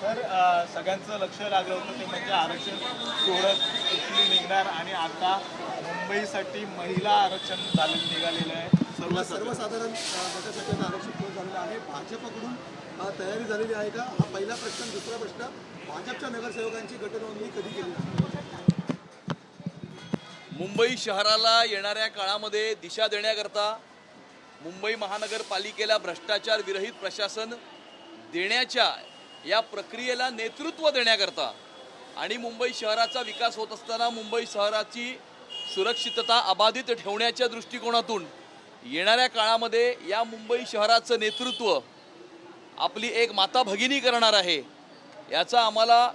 तर सगळ्यांचं लक्ष लागलं होतं ते म्हणजे आरक्षण सोडत कुठली निघणार आणि आता मुंबईसाठी महिला आरक्षण निघालेलं आहे. सर्वसाधारण गटासाठी आरक्षण क्लोज झालेलं आहे. भाजपकडून तयारी झालेली आहे का? हा पहिला प्रश्न. दुसरा प्रश्न, भाजपच्या नगरसेवकांची गटनोंदणी कधी केली? मुंबई शहराला येणाऱ्या काळामध्ये दिशा देण्याकरता मुंबई महानगरपालिकेला भ्रष्टाचार विरहित प्रशासन देण्याच्या या प्रक्रियेला नेतृत्व देण्याकरता आणि मुंबई शहराचा विकास होत असताना मुंबई शहराची सुरक्षितता अबाधित ठेवण्याच्या दृष्टिकोनातून येणाऱ्या काळामध्ये या मुंबई शहराचं नेतृत्व आपली एक माता भगिनी करणार आहे, याचा आम्हाला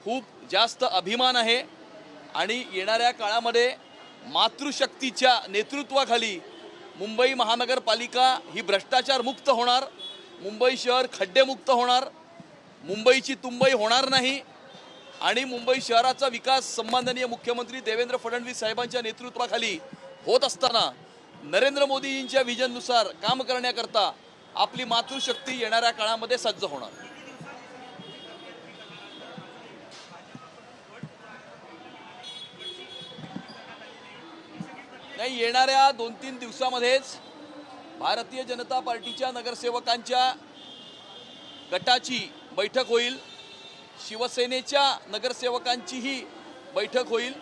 खूप जास्त अभिमान आहे. आणि येणाऱ्या काळामध्ये मातृशक्तीच्या नेतृत्वाखाली मुंबई महानगरपालिका ही भ्रष्टाचार मुक्त होणार, मुंबई शहर खड्डेमुक्त होणार, मुंबईची तुंबई होणार नाही आणि मुंबई शहराचा विकास सन्माननीय मुख्यमंत्री देवेंद्र फडणवीस साहेबांच्या नेतृत्वाखाली होत असताना नरेंद्र मोदींच्या व्हिजननुसार काम करण्याकरता आपली मातृशक्ती येणाऱ्या काळामध्ये सज्ज होणार. नाही, येणाऱ्या 2-3 दिवसामध्येच भारतीय जनता पार्टीच्या नगरसेवकांच्या गटाची बैठक होईल, शिवसेनेच्या नगरसेवकांचीही बैठक होईल.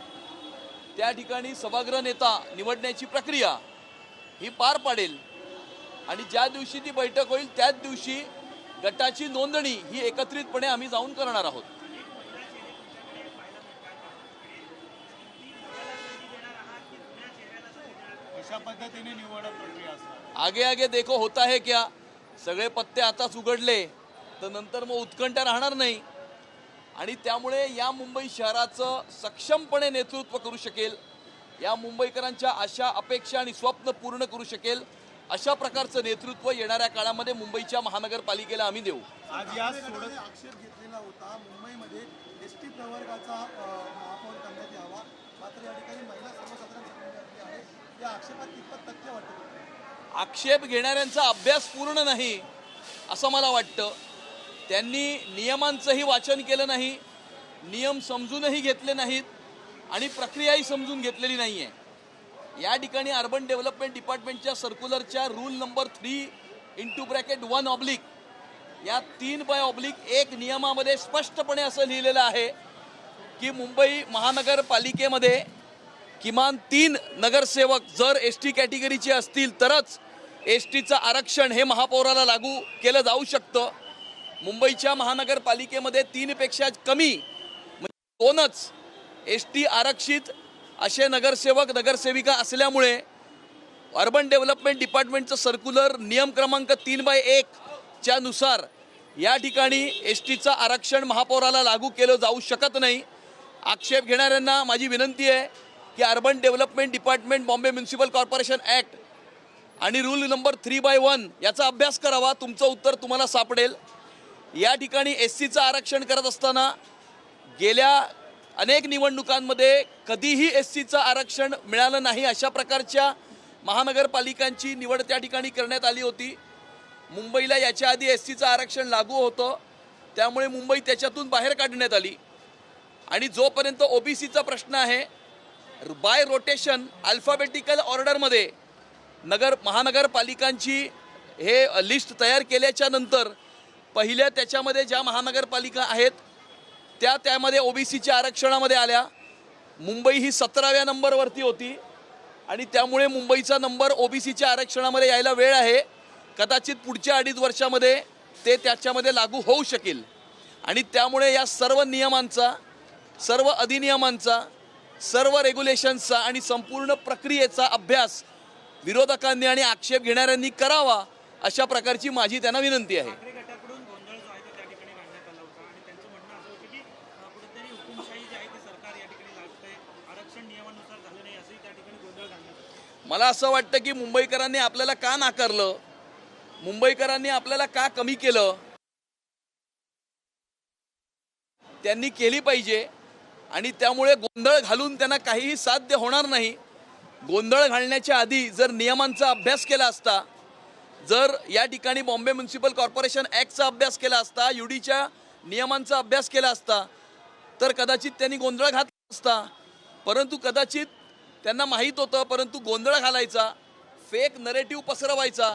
त्या ठिकाणी सभागृह नेता निवडण्याची प्रक्रिया ही पार पाडेल आणि ज्या दिवशी ती बैठक होईल त्याच दिवशी गटाची नोंदणी ही एकत्रितपणे आम्ही जाऊन करणार आहोत. अशा पद्धतीने निवड प्रक्रिया असणार. आगे आगे देखो होता है क्या, सगळे पत्ते आताच उघडले तर नंतर मग उत्कंठ राहणार नाही आणि त्यामुळे या मुंबई शहराचं सक्षमपणे नेतृत्व करू शकेल, या मुंबईकरांच्या आशा अपेक्षा आणि स्वप्न पूर्ण करू शकेल अशा प्रकारचं नेतृत्व येणाऱ्या काळामध्ये मुंबईच्या महानगरपालिकेला आम्ही देऊ. आज या सोडत आक्षेप घेतलेला होता मुंबईमध्ये एसटी प्रवर्गाचा महापौर करण्यात यावा, मात्र या ठिकाणी महिला सर्वसाधारण सभा आहे. या आक्षेपात कितपत तथ्य वाटतं? आक्षेप घेणाऱ्यांचा अभ्यास पूर्ण नाही असं मला वाटतं. त्यांनी नियमांचंही वाचन केलं नाही, नियम समजूनही घेतले नाहीत आणि प्रक्रियाही समजून घेतलेली नाही आहे. या ठिकाणी अर्बन डेव्हलपमेंट डिपार्टमेंटच्या सर्क्युलरच्या रूल नंबर 3/1 या 3/1 नियमामध्ये स्पष्टपणे असं लिहिलेलं आहे की मुंबई महानगरपालिकेमध्ये किमान 3 नगरसेवक जर एस टी कॅटेगरीचे असतील तरच एस टीचं आरक्षण हे महापौराला लागू केलं जाऊ शकतं. मुंबईच्या महानगरपालिकेमध्ये 3पेक्षा कमी म्हणजे 2च एस टी आरक्षित असे नगरसेवक नगरसेविका असल्यामुळे अर्बन डेव्हलपमेंट डिपार्टमेंटचं सर्क्युलर नियम क्रमांक 3/1 नुसार या ठिकाणी एस टीचं आरक्षण महापौराला लागू केलं जाऊ शकत नाही. आक्षेप घेणाऱ्यांना माझी विनंती आहे की urban development department Bombay municipal corporation act आणि रूल नंबर 3/1 याचा अभ्यास करावा, तुमचं उत्तर तुम्हाला सापडेल. या ठिकाणी एस सीचं आरक्षण करत असताना गेल्या अनेक निवडणुकांमध्ये कधीही एस सीचं आरक्षण मिळालं नाही अशा प्रकारच्या महानगरपालिकांची निवड त्या ठिकाणी करण्यात आली होती. मुंबईला याच्या आधी एस सीचं आरक्षण लागू होतं, त्यामुळे मुंबई त्याच्यातून बाहेर काढण्यात आली आणि जोपर्यंत ओबीसीचा प्रश्न आहे बाय रोटेशन अल्फाबेटिकल ऑर्डरमध्ये महानगरपालिकांची हे लिस्ट तयार केल्याच्या नंतर पहिल्या त्याच्यामध्ये ज्या महानगरपालिका आहेत त्यामध्ये ओबीसीच्या आरक्षणामध्ये आल्या. मुंबई ही 17व्या नंबरवरती होती आणि त्यामुळे मुंबईचा नंबर ओबीसीच्या आरक्षणामध्ये यायला वेळ आहे. कदाचित पुढच्या 2.5 वर्षामध्ये ते त्याच्यामध्ये लागू होऊ शकेल आणि त्यामुळे या सर्व नियमांचा, सर्व अधिनियमांचा, सर्व रेग्युलेशन्सचा आणि संपूर्ण प्रक्रियेचा अभ्यास विरोधकांनी आणि आक्षेप घेणाऱ्यांनी करावा अशा प्रकारची माझी त्यांना विनंती आहे. मला असं वाटतं की मुंबईकरांनी आपल्याला का नाकारलं, मुंबईकरांनी आपल्याला का कमी केलं, त्यांनी केली पाहिजे आणि त्यामुळे गोंधळ घालून त्यांना काहीही साध्य होणार नाही. गोंधळ घालण्याच्या आधी जर नियमांचा अभ्यास केला असता, जर या ठिकाणी बॉम्बे म्युन्सिपल कॉर्पोरेशन ॲक्टचा अभ्यास केला असता, UDच्या नियमांचा अभ्यास केला असता तर कदाचित त्यांनी गोंधळ घातला असता, परंतु कदाचित त्यांना माहीत होतं, परंतु गोंधळ घालायचा, फेक नरेटिव्ह पसरवायचा,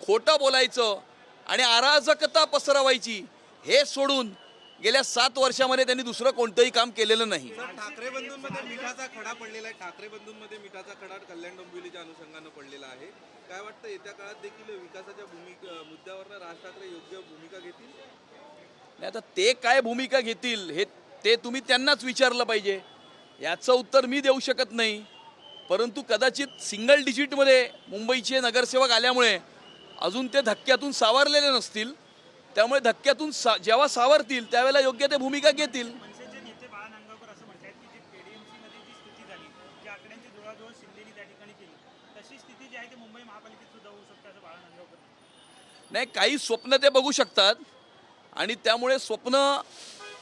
खोटं बोलायचं आणि अराजकता पसरवायची हे सोडून गेल्या 7 वर्षामध्ये त्यांनी दुसरं कोणतंही काम केलेलं नाही. ठाकरे बंधूंमध्ये मिठाचा खडा पडलेला आहे. ठाकरे बंधूंमध्ये मिठाचा खडा कल्याण डोंबिवलीच्या अनुषंगानं पडलेला आहे. काय वाटतं येत्या काळात देखील विकासाच्या मुद्द्यावर राज ठाकरे योग्य भूमिका घेतील? नाही, आता ते काय भूमिका घेतील हे ते तुम्ही त्यांनाच विचारलं पाहिजे. याचं उत्तर मी देऊ शकत नाही. परंतु कदाचित सिंगल डिजिटमध्ये मुंबईचे नगरसेवक आल्यामुळे अजून ते धक्क्यातून सावरलेले नसतील. त्यामुळे धक्क्यातून जेव्हा सावरतील त्यावेळेला योग्य ते भूमिका घेतील. मनसेचे नेते बाळा नांदगावकर असं म्हणतात की जी KDMC मध्ये जी स्थिती झाली, ज्या आकड्यांची जुळवाजुळव शिंदेनी त्या ठिकाणी केली, तशी स्थिती जी आहे ती मुंबई महापालिकेत सुद्धा होऊ शकते असं बाळा नांदगावकर. नाही, काही स्वप्न ते बघू शकतात आणि त्यामुळे स्वप्न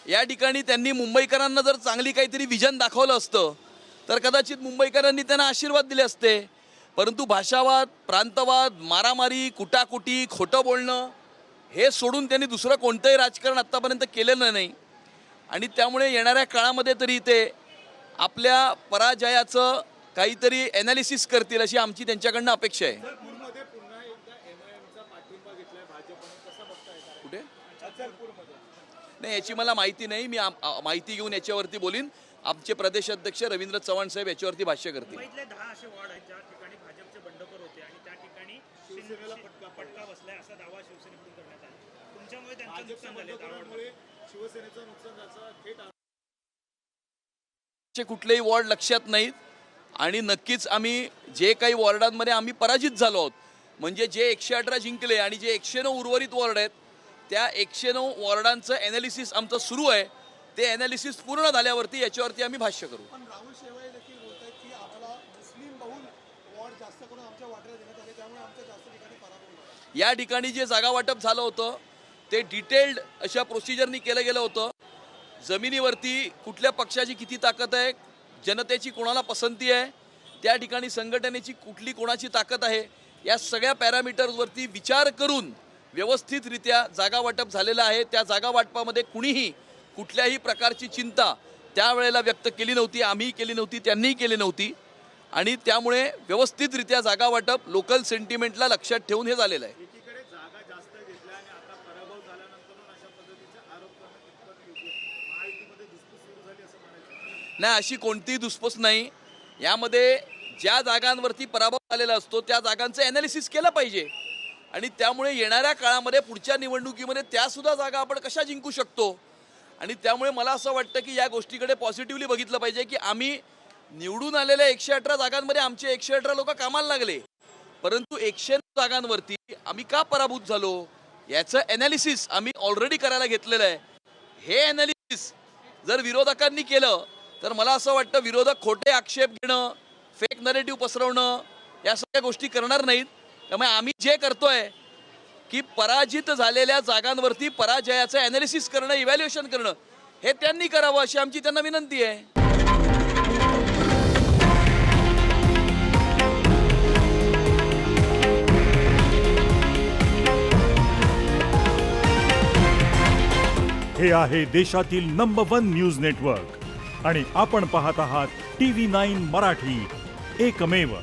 या ठिकाणी त्यांनी मुंबईकरांना जर चांगली काहीतरी विजन दाखवलं असतं तर कदाचित मुंबईकरांनी त्यांना आशीर्वाद दिले असते. परंतु भाषावाद, प्रांतवाद, मारामारी, कुटाकुटी, खोटं बोलणं हे सोडून त्यांनी दुसरं कोणतंही राजकारण आत्तापर्यंत केलेलं नाही आणि त्यामुळे येणाऱ्या काळामध्ये तरी ते आपल्या पराजयाचं काहीतरी ॲनालिसिस करतील अशी आमची त्यांच्याकडनं अपेक्षा आहे. अचलपूरमध्ये पुन्हा एकदा MIMचा पाठिंबा घेतलाय भाजपने, कसं बघताय? कुठे? अचलपूरमध्ये नाही, याची मला माहिती नाही. मी माहिती घेऊन याच्यावरती बोलीन. आमचे प्रदेश अध्यक्ष रवींद्र चव्हाण साहेब याच्यावरती भाष्य करतील. मुंबईतले 10 असे वॉर्ड आहेत ज्या ठिकाणी भाजपचे बंडखोर होते आणि त्या ठिकाणी शिवसेनेला फटका बसलाय असा दावा शिवसेनेकडून करण्यात आला. तुमच्यामुळे त्यांचं नुकसान झाले. बंडखोरांमुळे शिवसेनेचं नुकसान झालं थेट चे कुठलेही वॉर्ड लक्षात नाहीत आणि नक्कीच आम्ही जे काही वॉर्डांमध्ये आम्ही पराजित झालो आहोत, म्हणजे जे 118 जिंकले आणि जे 109 उर्वरित वॉर्ड आहेत त्या 109 वॉर्डांचं ॲनालिसिस आमचं सुरू आहे. ते ॲनालिसिस पूर्ण झाल्यावरती याच्यावरती आम्ही भाष्य करू. पण राहुल शेवाळे देखील बोलत आहेत की आम्हाला मुस्लिम बहुल वॉर्ड जास्त करून आमच्या वाट्याला देण्यात आले, त्यामुळे आमच्या जास्त ठिकाणी पराभव झाला. या ठिकाणी जे जागा वाटप झालं होतं ते डिटेल्ड अशा प्रोसिजरनी केलं गेलं होतं. जमिनीवरती कुठल्या पक्षाची किती ताकद आहे, जनतेची कोणाला पसंती आहे, त्या ठिकाणी संघटनेची कुठली कोणाची ताकद आहे, या सगळ्या पॅरामीटर्सवरती विचार करून व्यवस्थितरित्या जागा वाटप झालेलं आहे. त्या जागा वाटपामध्ये कुणीही कुठल्याही प्रकारची चिंता त्यावेळेला व्यक्त केली नव्हती, आम्हीही केली नव्हती, त्यांनीही केली नव्हती आणि त्यामुळे व्यवस्थितरित्या जागा वाटप लोकल सेंटिमेंटला लक्षात ठेवून हे झालेलं आहे. एकीकडे जागा जास्त घेतल्या आणि आता पराभव झाल्यानंतर अशा पद्धतीचे आरोप करणं कितपत योग्य? महायुतीमध्ये धुसफूस सुरू झाली असं म्हणायचं? नाही, अशी कोणतीही धुसफूस नाही. यामध्ये ज्या जागांवरती पराभव झालेला असतो त्या जागांचं ॲनालिसिस केलं पाहिजे आणि त्यामुळे येणाऱ्या काळामध्ये पुढच्या निवडणुकीमध्ये त्यासुद्धा जागा आपण कशा जिंकू शकतो. आणि त्यामुळे मला असं वाटतं की या गोष्टीकडे पॉझिटिव्हली बघितलं पाहिजे की आम्ही निवडून आलेल्या 118 जागांमध्ये आमचे 118 लोक कामाला लागले, परंतु 109 जागांवरती आम्ही का पराभूत झालो याचं ॲनालिसिस आम्ही ऑलरेडी करायला घेतलेलं आहे. हे ॲनालिसिस जर विरोधकांनी केलं तर मला असं वाटतं विरोधक खोटे आक्षेप घेणं, फेक नरेटिव्ह पसरवणं या सगळ्या गोष्टी करणार नाहीत. त्यामुळे आम्ही जे करतोय की पराजित झालेल्या जागांवरती पराजयाचं ॲनालिसिस करणं, इव्हॅल्युएशन करणं हे त्यांनी करावं अशी आमची त्यांना विनंती आहे. हे आहे देशातील नंबर 1 न्यूज नेटवर्क आणि आपण पाहत आहात TV9 मराठी, एकमेव.